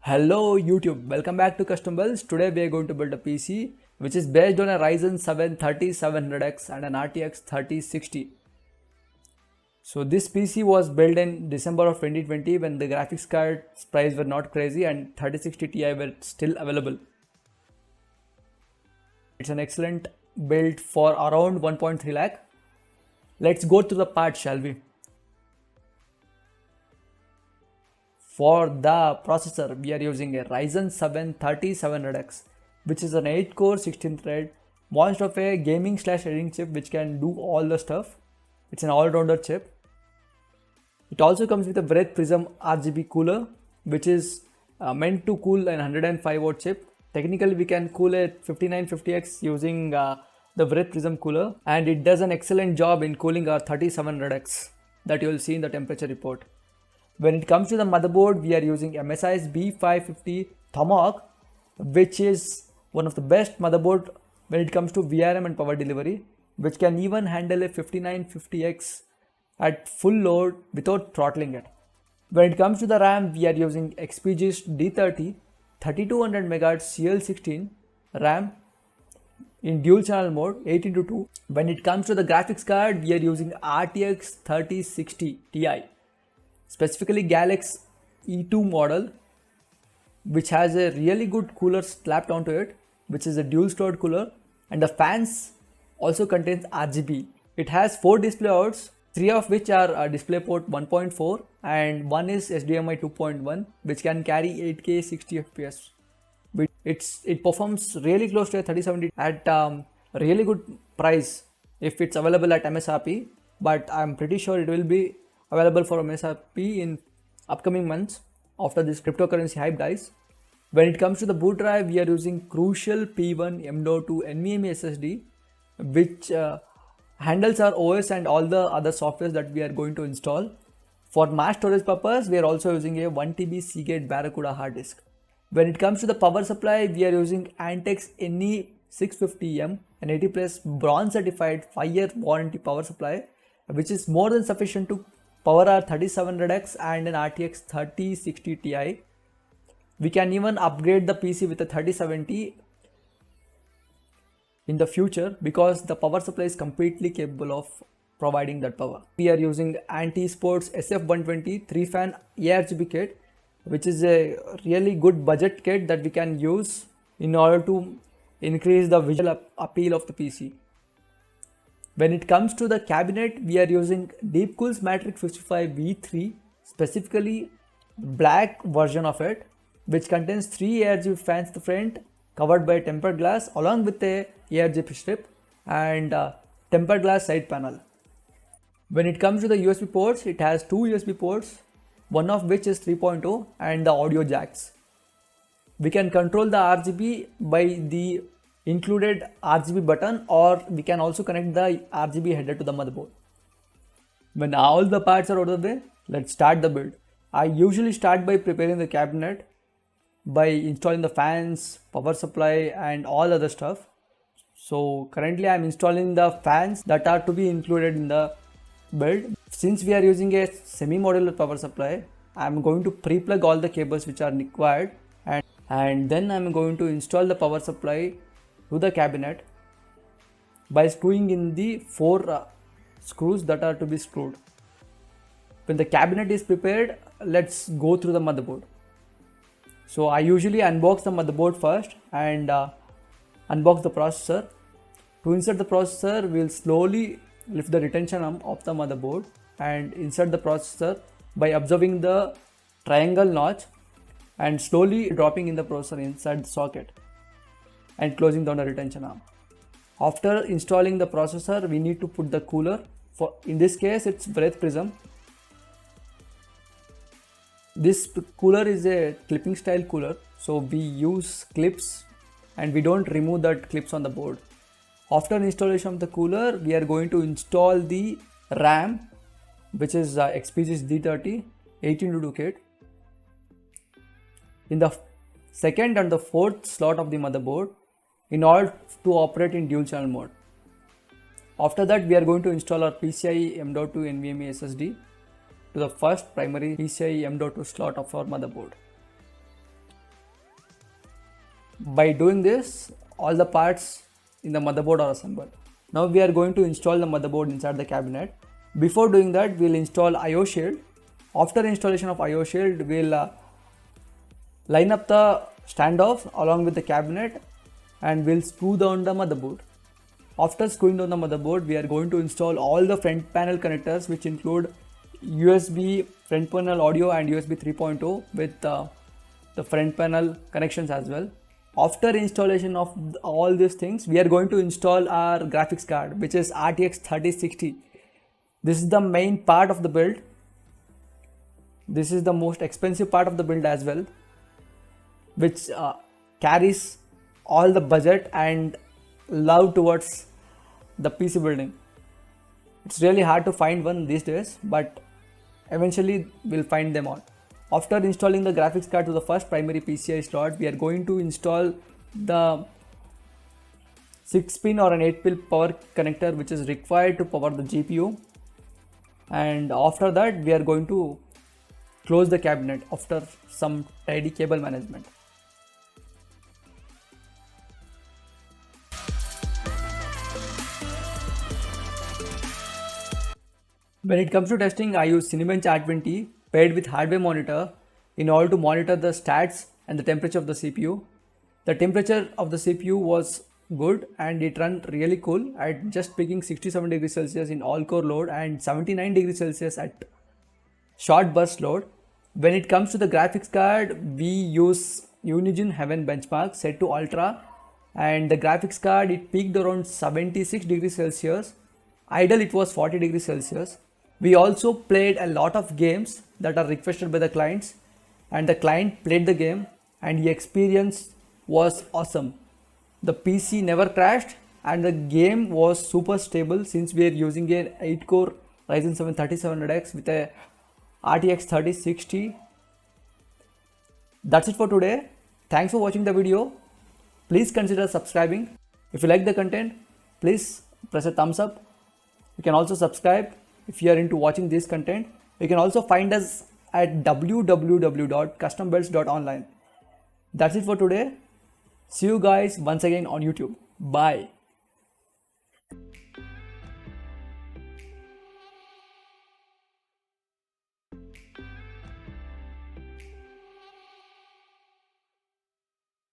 Hello YouTube, welcome back to Custom Builds. Today we are going to build a PC which is based on a Ryzen 7 3700X and an RTX 3060. So this PC was built in December of 2020 when the graphics card's price were not crazy and 3060 Ti were still available. It's an excellent build for around 1.3 lakh. Let's go through the parts, shall we? For the processor, we are using a Ryzen 7 3700X, which is an 8-core 16-thread monster of a gaming/editing chip which can do all the stuff. It's an all-rounder chip. It also comes with a Breath Prism RGB cooler, which is meant to cool an 105-watt chip. Technically, we can cool a 5950X using the Breath Prism cooler, and it does an excellent job in cooling our 3700X that you will see in the temperature report. When it comes to the motherboard, we are using MSI B450 tomahawk, which is one of the best motherboard when it comes to VRM and power delivery, which can even handle a 5950X at full load without throttling it. When it comes to the RAM, we are using XPG D30 3200 MHz Cl16 Ram in dual channel mode 8x2. When it comes to the graphics card, we are using RTX3060 Ti. Specifically Galax E2 model, which has a really good cooler slapped onto it, which is a dual slot cooler, and the fans also contains RGB. It has 4 display outs, 3 of which are DisplayPort 1.4 and 1 is HDMI 2.1, which can carry 8K 60 FPS. It performs really close to a 3070 at really good price if it's available at MSRP, but I'm pretty sure it will be available for MSRP in upcoming months after this cryptocurrency hype dies. When it comes to the boot drive, we are using Crucial P1 M.2 NVMe SSD, which handles our OS and all the other softwares that we are going to install. For mass storage purpose, we are also using a 1TB Seagate Barracuda hard disk. When it comes to the power supply, we are using Antex NE650M, an 80 plus bronze certified 5-year warranty power supply, which is more than sufficient to power our 3700X and an RTX 3060 Ti. We can even upgrade the PC with a 3070 in the future because the power supply is completely capable of providing that power. We are using Anti-Sports SF120 3-fan ARGB kit, which is a really good budget kit that we can use in order to increase the visual appeal of the PC. When it comes to the cabinet, we are using Deepcool Mattrix 55 V3, specifically black version of it, which contains 3 ARGB fans at the front covered by tempered glass along with a ARGB strip and tempered glass side panel. When it comes to the USB ports, it has 2 USB ports, one of which is 3.0 and the audio jacks. We can control the RGB by the included RGB button, or we can also connect the RGB header to the motherboard. When all the parts are out of the way, let's start the build. I usually start by preparing the cabinet by installing the fans, power supply and all other stuff. So currently I am installing the fans that are to be included in the build. Since we are using a semi-modular power supply, I am going to pre-plug all the cables which are required, and then I am going to install the power supply to the cabinet by screwing in the 4 screws that are to be screwed. When the cabinet is prepared, let's go through the motherboard. So I usually unbox the motherboard first and unbox the processor. To insert the processor, we'll slowly lift the retention arm of the motherboard and insert the processor by observing the triangle notch and slowly dropping in the processor inside the socket and closing down the retention arm. After installing the processor, we need to put the cooler. In this case, it's Breath Prism. This cooler is a clipping style cooler, so we use clips and we don't remove that clips on the board. After installation of the cooler, we are going to install the RAM, which is XPG D30 18x2 kit, in the second and the 4th slot of the motherboard in order to operate in dual channel mode. After that, we are going to install our PCIe M.2 NVMe SSD to the first primary PCIe M.2 slot of our motherboard. By doing this, all the parts in the motherboard are assembled. Now we are going to install the motherboard inside the cabinet. Before doing that, we'll install IO Shield. After installation of IO Shield, we'll line up the standoff along with the cabinet and we'll screw down the motherboard. After screwing down the motherboard, we are going to install all the front panel connectors, which include USB front panel audio and USB 3.0 with the front panel connections as well. After installation of all these things, we are going to install our graphics card, which is RTX3060. This is the main part of the build. This is the most expensive part of the build as well, which carries all the budget and love towards the PC building. It's really hard to find one these days, but eventually we'll find them all. After installing the graphics card to the first primary PCI slot, we are going to install the 6-pin or an 8-pin power connector, which is required to power the GPU. And after that, we are going to close the cabinet after some tidy cable management. When it comes to testing, I use Cinebench R20 paired with hardware monitor in order to monitor the stats and the temperature of the CPU. The temperature of the CPU was good and it ran really cool at just peaking 67 degrees Celsius in all core load and 79 degrees Celsius at short burst load. When it comes to the graphics card, we use Unigine Heaven benchmark set to ultra, and the graphics card, it peaked around 76 degrees Celsius. Idle it was 40 degrees Celsius. We also played a lot of games that are requested by the clients, and the client played the game and the experience was awesome. The PC never crashed and the game was super stable since we are using an 8-core Ryzen 7 3700X with a RTX 3060. That's it for today. Thanks for watching the video. Please consider subscribing. If you like the content, please press a thumbs up. You can also subscribe if you are into watching this content. You can also find us at www.custombuilds.online. That's it for today. See you guys once again on YouTube. Bye.